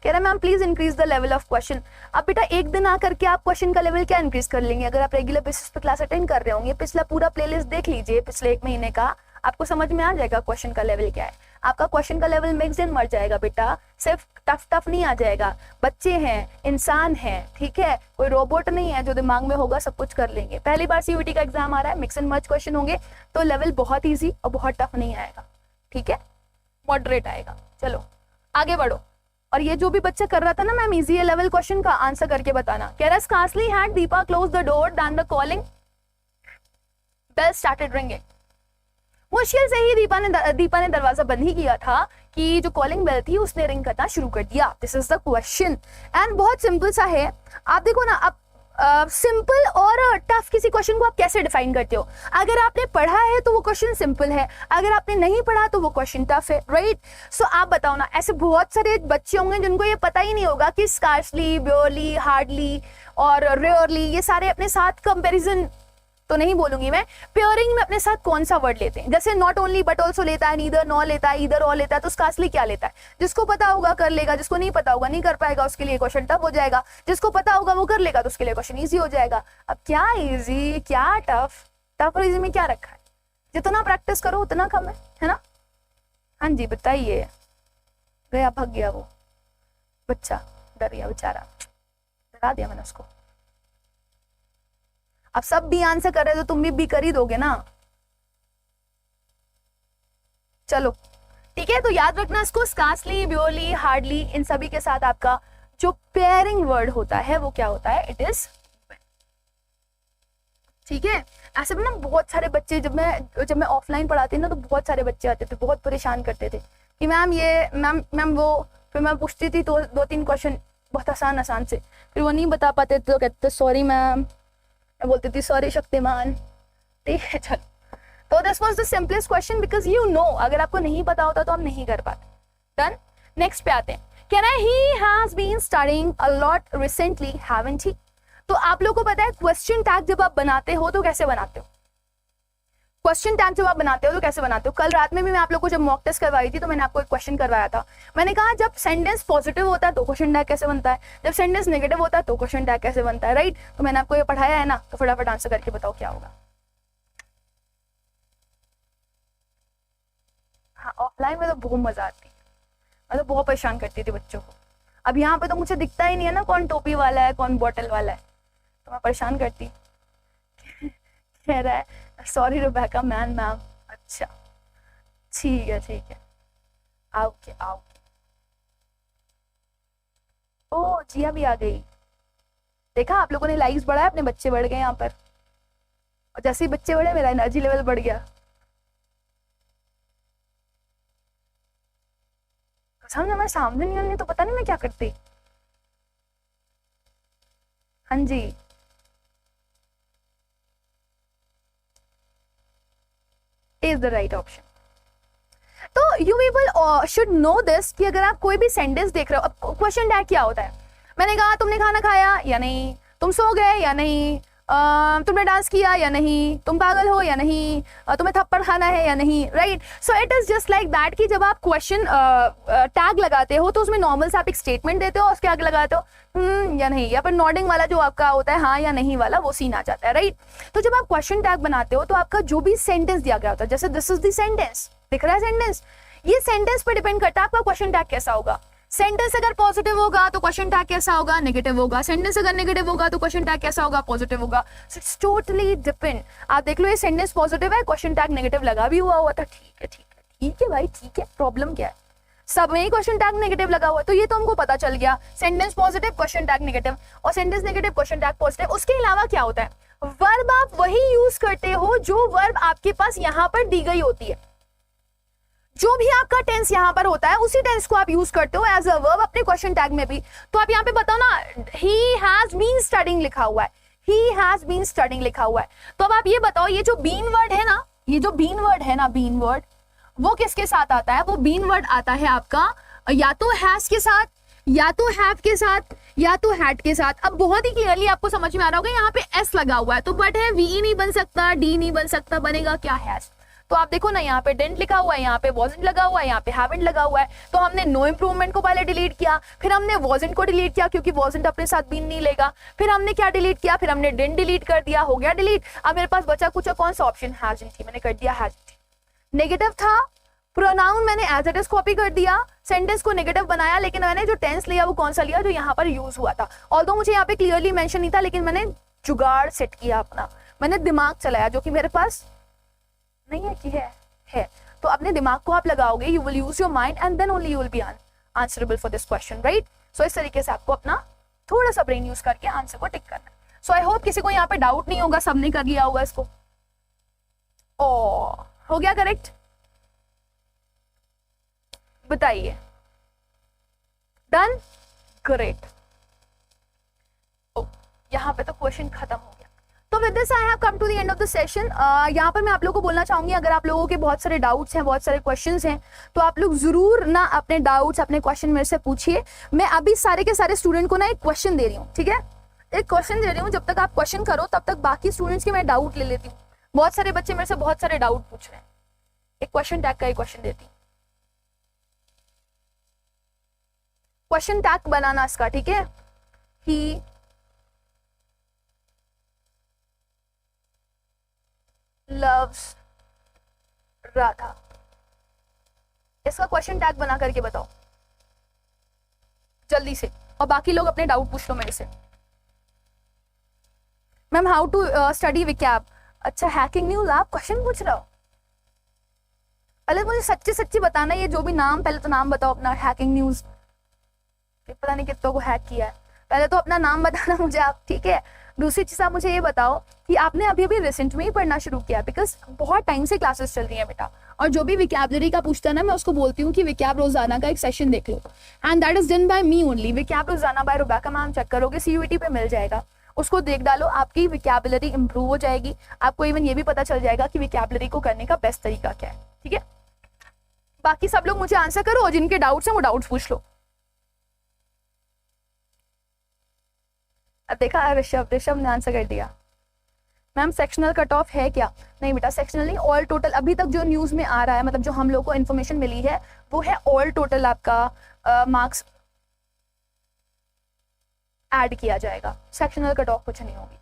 कह रहा ma'am please increase the level of question. अब बेटा एक दिन आकर के आप क्वेश्चन का लेवल क्या इंक्रीज कर लेंगे? अगर आप रेगुलर बेसिस पे क्लास अटेंड कर रहे होंगे, पिछला पूरा प्लेलिस्ट देख लीजिए पिछले 1 महीने का, आपको समझ में आ जाएगा क्वेश्चन का लेवल क्या है। आपका क्वेश्चन का लेवल मिक्स इन मर जाएगा बेटा, सिर्फ टफ नहीं आ जाएगा। बच्चे हैं, इंसान हैं, ठीक है, कोई रोबोट नहीं है जो दिमाग में होगा सब कुछ कर लेंगे। पहली बार सीयूटी का एग्जाम आ रहा है, मिक्स एंड मर्ज क्वेश्चन होंगे, तो लेवल बहुत ईजी और बहुत टफ नहीं आएगा, ठीक है, मॉडरेट आएगा। चलो आगे बढ़ो। और ये जो भी बच्चा कर रहा था ना मैम इजी लेवल क्वेश्चन का आंसर करके बताना। कह रहा है scarcely had Deepa close the door than the calling bell started ringing. मुश्किल से ही दीपा ने दरवाजा बंद ही किया था कि जो कॉलिंग बेल थी उसने रिंग करना शुरू कर दिया। This is the question and बहुत सिंपल सा है। आप देखो ना, अब सिंपल और टफ किसी क्वेश्चन को आप कैसे डिफाइन करते हो? अगर आपने पढ़ा है तो वो क्वेश्चन सिंपल है, अगर आपने नहीं पढ़ा तो वो क्वेश्चन टफ है, राइट? सो आप बताओ ना, ऐसे बहुत सारे बच्चे होंगे जिनको ये पता ही नहीं होगा कि स्कार्सली, ब्योरली, हार्डली और रेयरली ये सारे अपने साथ कंपैरिजन तो नहीं बोलूंगी मैं, पेयरिंग में अपने साथ कौन सा वर्ड लेते हैं। जैसे नॉट ओनली बट ऑल्सो लेता है, नीदर नॉ लेता है, इधर और लेता है, तो स्कार्सली क्या लेता है? जिसको पता होगा कर लेगा, जिसको नहीं पता होगा नहीं कर पाएगा, उसके लिए क्वेश्चन टफ हो जाएगा। जिसको पता होगा वो कर लेगा तो उसके लिए क्वेश्चन इजी हो जाएगा। अब क्या इजी क्या टफ? टफ और इजी में क्या रखा है? जितना प्रैक्टिस करो उतना कम है ना? हाँ जी बताइए। गया भाग गया वो बच्चा, डर गया बेचारा, डरा दिया मैंने उसको। अब सब भी आंसर कर रहे तो तुम भी कर ही दोगे ना। चलो ठीक है, तो याद रखना इसको, स्कार्सली, ब्योरली, हार्डली, इन सभी के साथ आपका जो पेयरिंग वर्ड होता है वो क्या होता है? It is. ठीक है, ऐसे में ना बहुत सारे बच्चे, जब मैं ऑफलाइन पढ़ाती ना तो बहुत सारे बच्चे आते थे, बहुत परेशान करते थे कि मैम ये मैम वो। फिर मैं पूछती थी तो 2-3 क्वेश्चन बहुत आसान से, फिर वो नहीं बता पाते तो कहते सॉरी मैम, मैं बोलती थी सॉरी शक्तिमान। ठीक है चलो, तो this was the simplest question because you know, अगर आपको नहीं पता होता तो आप नहीं कर पाते। डन, नेक्स्ट पे आते हैं। कह रहा है he has been studying a lot recently haven't he. तो आप लोगों को पता है क्वेश्चन टैग जब आप बनाते हो तो कैसे बनाते हो? क्वेश्चन टैग जब आप बनाते हो तो कैसे बनाते हो? कल रात में भी मैं आप लोगों को जब मॉक टेस्ट करवाई थी तो मैंने आपको एक क्वेश्चन करवाया था। मैंने कहा जब सेंटेंस पॉजिटिव होता है तो क्वेश्चन टैग कैसे बनता है, जब सेंटेंस नेगेटिव होता है तो क्वेश्चन टैग कैसे बनता है, राइट? तो मैंने आपको ये पढ़ाया है ना, तो फटाफट आंसर करके बताओ क्या होगा। हाँ, ऑफलाइन में तो बहुत मजा आती है, मैं तो बहुत परेशान करती थी बच्चों को। अब यहाँ पे तो मुझे दिखता ही नहीं है ना कौन टोपी वाला है कौन बॉटल वाला है, तो मैं परेशान करती। कह रहा है सॉरी रुबैका मैम। अच्छा ठीक है, आओगे। ओ जिया भी आ गई। देखा आप लोगों ने लाइक्स बढ़ाया, अपने बच्चे बढ़ गए यहाँ पर। और जैसे ही बच्चे बढ़े मेरा एनर्जी लेवल बढ़ गया। समझ हमारे सामने नहीं होनी तो पता नहीं मैं क्या करती। हाँ जी, इज द राइट ऑप्शन। तो you people should know this कि अगर आप कोई भी सेंटेंस देख रहे हो, अब क्वेश्चन टैग क्या होता है? मैंने कहा तुमने खाना खाया या नहीं, तुम सो गए या नहीं, तुमने डांस किया या नहीं, तुम पागल हो या नहीं, तुम्हें थप्पड़ खाना है या नहीं, right? So it is just like that कि जब आप क्वेश्चन टैग लगाते हो तो उसमें नॉर्मल से आप एक स्टेटमेंट देते हो, उसके आगे लगाते हो या नहीं, या फिर नॉडिंग वाला जो आपका होता है हाँ या नहीं वाला, वो सीन आ जाता है, राइट? तो जब आप क्वेश्चन टैग बनाते हो तो आपका जो भी सेंटेंस दिया गया होता है, जैसे दिस इज द सेंटेंस, दिख रहा है सेंटेंस, ये सेंटेंस पर डिपेंड करता है आपका क्वेश्चन टैग कैसा होगा। सेंटेंस अगर पॉजिटिव होगा तो क्वेश्चन टैग कैसा होगा? नेगेटिव होगा। सेंटेंस अगर नेगेटिव होगा तो क्वेश्चन टैग कैसा होगा? पॉजिटिव होगा। So it's totally depend. आप देख लो ये सेंटेंस पॉजिटिव है, क्वेश्चन टैग नेगेटिव लगा भी हुआ था, ठीक है ठीक है ठीक है भाई ठीक है, प्रॉब्लम क्या है? सब में ही क्वेश्चन टैग नेगेटिव लगा हुआ है, तो ये तो हमको पता चल गया, sentence positive question tag negative, और sentence negative question tag positive. उसके अलावा क्या होता है? वर्ब आप वही यूज करते हो जो वर्ब आपके पास यहाँ पर दी गई होती है। जो भी आपका टेंस यहाँ पर होता है उसी टेंस को आप यूज करते हो एज अ वर्ब अपने क्वेश्चन टैग में भी। तो आप यहाँ पे बताओ ना, ही हैज बीन स्टडिंग लिखा हुआ है, ही हैज बीन स्टडिंग लिखा हुआ है, तो अब आप ये बताओ ये जो बीन वर्ड है ना, ये जो बीन वर्ड है ना, बीन वर्ड वो किसके साथ आता है? वो बीन वर्ड आता है आपका या तो हैज के साथ, या तो हैव के साथ, या तो हैड के साथ। अब बहुत ही क्लियरली आपको समझ में आ रहा होगा, यहाँ पे एस लगा हुआ है तो बट है, वी नहीं बन सकता, डी नहीं बन सकता, बनेगा क्या? हैज। तो आप देखो ना, यहाँ पे डेंट लिखा हुआ है, यहाँ पे वॉजेंट लगा हुआ है, यहाँ पे हैवेंट लगा हुआ है, तो हमने नो इंप्रूवमेंट को पहले डिलीट किया, फिर हमने वॉजेंट को डिलीट किया क्योंकि वॉजेंट अपने साथ बीन नहीं लेगा, फिर हमने क्या डिलीट किया? फिर हमने डेंट डिलीट कर दिया, हो गया डिलीट। अब मेरे पास बचा कुछ कौन सा ऑप्शन? हैजंट थी, मैंने कर दिया हैजंट। नेगेटिव था, प्रोनाउन मैंने एज इट इज कॉपी कर दिया, सेंटेंस को नेगेटिव बनाया, लेकिन मैंने जो टेंस लिया वो कौन सा लिया? जो यहाँ पर यूज हुआ था। ऑल्दो मुझे यहाँ पे क्लियरली मेंशन नहीं था, लेकिन मैंने जुगाड़ सेट किया अपना, मैंने दिमाग चलाया जो कि मेरे पास नहीं है कि है। तो अपने दिमाग को आप लगाओगे, you will use your mind and then only you will be answerable for this question, right? So इस तरीके से आपको अपना थोड़ा सा ब्रेन यूज करके आंसर को टिक करना है। सो आई होप किसी को यहाँ पे डाउट नहीं होगा, सबने कर लिया होगा इसको। ओ हो गया करेक्ट? बताइए, डन? ग्रेट। यहाँ पे तो क्वेश्चन खत्म हो गया। तो with this I have come to the end of the session. यहाँ पर मैं आप लोगों को बोलना चाहूंगी, अगर आप लोगों के बहुत सारे डाउट्स हैं, बहुत सारे क्वेश्चंस हैं, तो आप लोग जरूर ना अपने डाउट्स, अपने क्वेश्चन मेरे से पूछिए। मैं अभी सारे के सारे स्टूडेंट को ना एक क्वेश्चन दे रही हूँ, ठीक है? एक क्वेश्चन दे रही हूँ, जब तक आप क्वेश्चन करो तब तक बाकी स्टूडेंट्स के मैं डाउट ले लेती हूँ। बहुत सारे बच्चे मेरे से बहुत सारे डाउट पूछ रहे हैं, एक क्वेश्चन टैग का एक क्वेश्चन देती हूँ। क्वेश्चन टैग बनाना इसका, ठीक है? ही loves राधा, इसका क्वेश्चन टैग बना करके बताओ जल्दी से, और बाकी लोग अपने डाउट पूछ लो मेरे से। Ma'am how to study vocab? अच्छा, हैकिंग न्यूज आप क्वेश्चन पूछ रहे हो? पहले मुझे सच्ची सच्ची बताना, ये जो भी नाम, पहले तो नाम बताओ अपना। हैकिंग न्यूज पता नहीं कितनों को हैक किया है, पहले तो अपना नाम बताना मुझे आप, ठीक है? दूसरी चीज आप मुझे ये बताओ कि आपने अभी अभी रिसेंट में ही पढ़ना शुरू किया? बिकॉज बहुत टाइम से क्लासेस चल रही है बेटा, और जो भी विकैबुलरी का पूछता है ना, मैं उसको बोलती हूँ कि विकैब रोजाना का एक सेशन देख लो, and that is done by me only. Vocab रोजाना बाय रुबैका मैम, चेक करोगे CUET पे मिल जाएगा, उसको देख डालो, आपकी विकैबुलरी इंप्रूव हो जाएगी। आपको इवन ये भी पता चल जाएगा कि विकैबुलरी को करने का बेस्ट तरीका क्या है, ठीक है? बाकी सब लोग मुझे आंसर करो, और जिनके डाउट्स हैं वो डाउट्स पूछ लो। अब देखा ऋषभ ने आंसर कर दिया। मैम सेक्शनल कट ऑफ है क्या? नहीं बेटा, सेक्शनल नहीं, ऑल टोटल। अभी तक जो न्यूज में आ रहा है, मतलब जो हम लोग को इन्फॉर्मेशन मिली है, वो है ऑल टोटल आपका मार्क्स ऐड किया जाएगा। सेक्शनल कट ऑफ कुछ नहीं होगी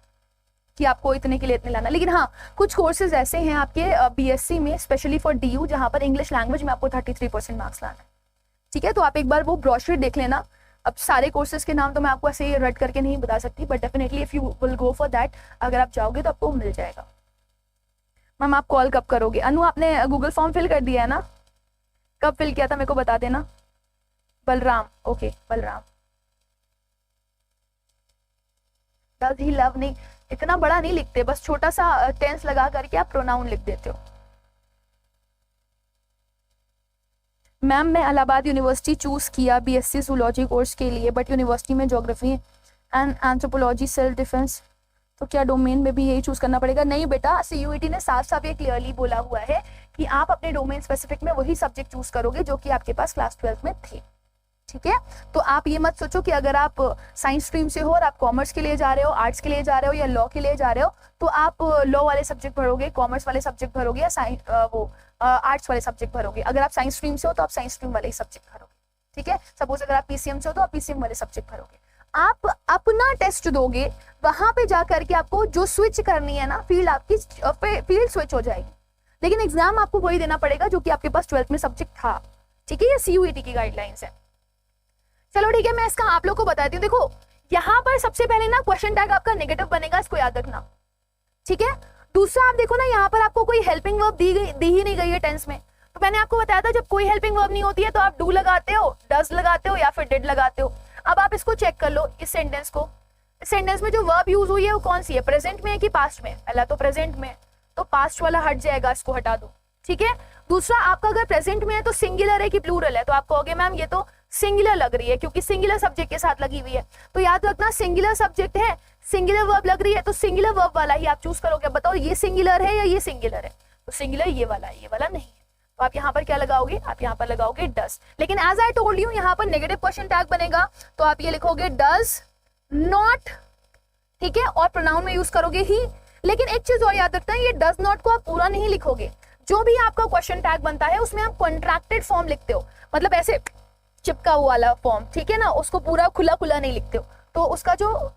कि आपको इतने के लिए इतने लाना। लेकिन हाँ, कुछ कोर्सेज ऐसे हैं आपके BSc में, स्पेशली फॉर DU, जहाँ पर इंग्लिश लैंग्वेज में आपको 33% मार्क्स लाना है, ठीक है? तो आप एक बार वो ब्रोशर देख लेना। अब सारे कोर्सेज के नाम तो मैं आपको ऐसे रट करके नहीं बता सकती, but definitely if you will go for that, अगर आप जाओगे तो आपको मिल जाएगा। मैम आप कॉल कब करोगे? अनु, आपने गूगल फॉर्म फिल कर दिया है ना? कब फिल किया था मेरे को बता देना। Balram, okay Balram. Does he love? नहीं, इतना बड़ा नहीं लिखते, बस छोटा सा टेंस लगा करके आप प्रोनाउन लिख देते हो। मैम मैं इलाहाबाद यूनिवर्सिटी चूज किया बीएससी जूलॉजी कोर्स के लिए, बट यूनिवर्सिटी में geography and anthropology self defence, तो क्या डोमेन में भी यही चूज करना पड़ेगा? नहीं बेटा, सीयूईटी ने साफ साफ ये क्लियरली बोला हुआ है कि आप अपने डोमेन स्पेसिफिक में वही सब्जेक्ट चूज करोगे जो कि आपके पास क्लास 12 में थे, ठीक है। तो आप ये मत सोचो कि अगर आप साइंस स्ट्रीम से हो और आप कॉमर्स के लिए जा रहे हो, आर्ट्स के लिए जा रहे हो या लॉ के लिए जा रहे हो, तो आप लॉ वाले सब्जेक्ट भरोगे, कॉमर्स वाले सब्जेक्ट भरोगे या आर्ट्स वाले सब्जेक्ट भरोगे। अगर आप साइंस स्ट्रीम से हो तो आप साइंस स्ट्रीम वाले ही सब्जेक्ट भरोगे, ठीक है। सपोज अगर आप पीसीएम से हो तो आप पीसीएम वाले सब्जेक्ट भरोगे। आप अपना टेस्ट दोगे, वहां पे जाकर के आपको जो स्विच करनी है ना फील्ड, आपकी फील्ड स्विच हो जाएगी, लेकिन एग्जाम आपको वही देना पड़ेगा जो कि आपके पास 12th में सब्जेक्ट था, ठीक है। ये सीयूईटी की गाइडलाइंस है। चलो ठीक है, मैं इसका आप लोग को बताती हूँ। देखो यहाँ पर सबसे पहले ना क्वेश्चन टैग आपका नेगेटिव बनेगा, इसको याद रखना, ठीक है। दूसरा आप देखो ना, यहाँ पर आपको कोई हेल्पिंग वर्ब दी ही नहीं गई है टेंस में। तो मैंने आपको बताया था जब कोई हेल्पिंग वर्ब नहीं होती है तो आप डू लगाते हो, डज लगाते हो या फिर डिड लगाते हो। अब आप इसको चेक कर लो, इस सेंटेंस को, इस सेंटेंस में जो वर्ब यूज हुई है वो कौन सी है, प्रेजेंट में है कि पास्ट में? पहला तो प्रेजेंट में, तो पास्ट वाला हट जाएगा, इसको हटा दो, ठीक है। दूसरा आपका अगर प्रेजेंट में है तो सिंगुलर है कि प्लूरल है, तो आप कहोगे मैम ये तो सिंगुलर लग रही है क्योंकि सिंगुलर सब्जेक्ट के साथ लगी हुई है। तो याद रखना सिंगुलर सब्जेक्ट है, सिंगुलर वर्ब लग रही है, तो सिंगुलर वर्ब वाला ही आप चूज करोगे। बताओ ये सिंगुलर है या ये सिंगुलर है? तो सिंगुलर ये वाला है, ये वाला नहीं है। तो आप यहाँ पर क्या लगाओगे? आप यहाँ पर लगाओगे डस। लेकिन एज आई टोल्ड यू यहाँ पर नेगेटिव क्वेश्चन टैग बनेगा, तो आप ये लिखोगे डज नॉट, ठीक है, और प्रोनाउन में यूज करोगे ही। लेकिन एक चीज और याद रखना है, ये डज नॉट को आप पूरा नहीं लिखोगे। जो भी आपका क्वेश्चन टैग बनता है उसमें आप कॉन्ट्रैक्टेड फॉर्म लिखते हो, मतलब ऐसे चिपका हुआ वाला फॉर्म, ठीक है ना, उसको पूरा खुला खुला नहीं लिखते हो। तो उसका जो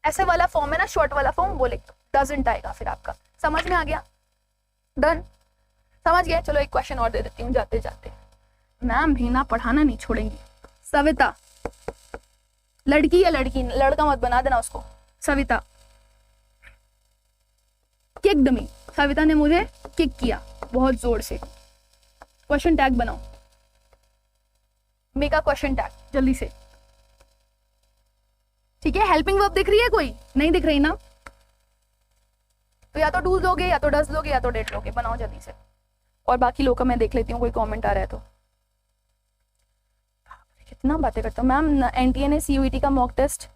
ऐसे वाला फॉर्म है ना, शॉर्ट वाला फॉर्म, वो लिख दो, डजंट आएगा फिर आपका। समझ में आ गया? डन, समझ गया। चलो एक क्वेश्चन और दे देती हूँ जाते जाते। मैम भी ना पढ़ाना नहीं छोड़ेंगी। सविता, लड़की या लड़की, लड़का मत बना देना उसको। सविता किक्ड मी, सविता ने मुझे किक किया बहुत जोर से। क्वेश्चन टैग बनाओ, मेक अ क्वेश्चन टैग जल्दी से, ठीक है। हेल्पिंग वर्ब दिख रही है? कोई नहीं दिख रही ना, तो या तो डू लोगे या तो डज लोगे या तो डेट लोगे। बनाओ जल्दी से, और बाकी लोग का मैं देख लेती हूँ कोई कमेंट आ रहा है तो। कितना बातें करता हूँ। मैम एनटीए ने सीयूईटी का मॉक टेस्ट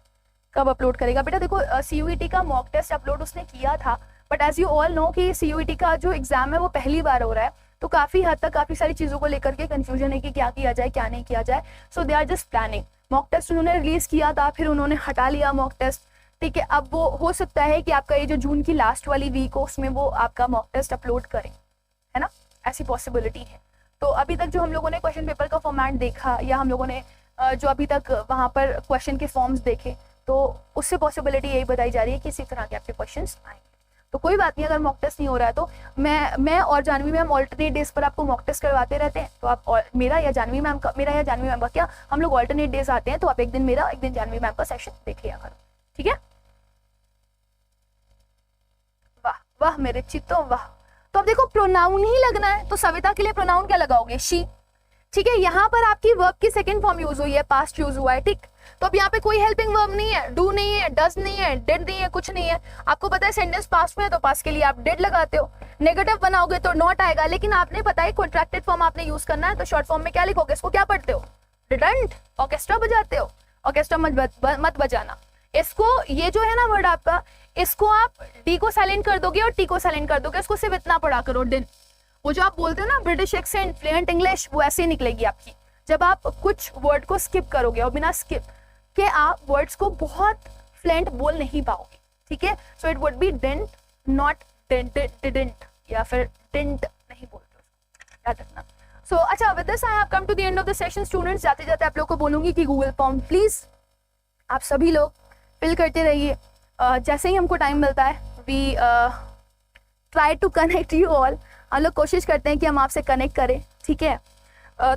कब अपलोड करेगा? बेटा देखो सीयूईटी का मॉक टेस्ट अपलोड उसने किया था, but as you all know कि सीयूईटी का जो एग्जाम है वो पहली बार हो रहा है, तो काफी हद तक काफी सारी चीजों को लेकर के कंफ्यूजन है कि क्या किया जाए क्या नहीं किया जाए। So they are just planning. Mock test उन्होंने रिलीज किया था, फिर उन्होंने हटा लिया मॉक टेस्ट, ठीक है। अब वो हो सकता है कि आपका ये जो जून की लास्ट वाली वीक हो उसमें वो आपका मॉक टेस्ट अपलोड करें, है ना, ऐसी पॉसिबिलिटी है। तो अभी तक जो हम लोगों ने क्वेश्चन पेपर का फॉर्मेट देखा, या हम लोगों ने जो अभी तक वहाँ पर क्वेश्चन के फॉर्म्स देखे, तो उससे पॉसिबिलिटी यही बताई जा रही है कि इसी तरह के आपके क्वेश्चंस आएंगे। तो कोई बात नहीं, अगर मॉक टेस्ट नहीं हो रहा है तो मैं और जानवी मैम ऑल्टरनेट डेज पर आपको मॉक टेस्ट करवाते रहते हैं। तो आप मेरा या जानवी मैम का क्या, हम लोग ऑल्टरनेट डेज आते हैं, तो आप एक दिन मेरा एक दिन जानवी मैम का सेशन देख लिया करो, ठीक है। वाह वाह मेरे चित्तों वाह। तो अब देखो प्रोनाउन ही लगना है, तो सविता के लिए प्रोनाउन क्या लगाओगे? शी, ठीक है। यहाँ पर आपकी वर्ब की सेकंड फॉर्म यूज हुई है, पास्ट यूज हुआ है, ठीक। तो अब यहाँ पे कोई हेल्पिंग वर्ब नहीं है, डू नहीं है, डज नहीं है, डिड नहीं है, कुछ नहीं है। आपको पता है सेंटेंस पास्ट में है तो पास्ट के लिए आप डिड लगाते हो। नेगेटिव बनाओगे तो नॉट आएगा, लेकिन आपने पता है कॉन्ट्रैक्टेड फॉर्म आपने यूज करना है, तो शॉर्ट फॉर्म में क्या लिखोगे? इसको क्या पढ़ते हो? डिडंट। ऑर्केस्ट्रा बजाते हो? ऑर्केस्ट्रा मत बजाना इसको। ये जो है ना वर्ड आपका, इसको आप डी को साइलेंट कर दोगे और टी को साइलेंट कर दोगे, इसको सिर्फ इतना पढ़ा करो, डिन। वो जो आप बोलते हो ना ब्रिटिश एक्सेंट, फ्लुएंट इंग्लिश, वो ऐसे ही निकलेगी आपकी जब आप कुछ वर्ड को स्किप करोगे, और बिना स्किप के आप वर्ड्स को बहुत फ्लुएंट बोल नहीं पाओगे, ठीक है। So it would be didn't, not didn't, या फिर डिडंट नहीं बोलते, याद रखना। सो अच्छा, with this I have come to the end of the session. Students, जाते जाते आप लोग को बोलूंगी कि गूगल फॉर्म प्लीज आप सभी लोग फिल करते रहिए। जैसे ही हमको टाइम मिलता है, we try to connect you all. हम लोग कोशिश करते हैं कि हम आपसे कनेक्ट करें, ठीक है।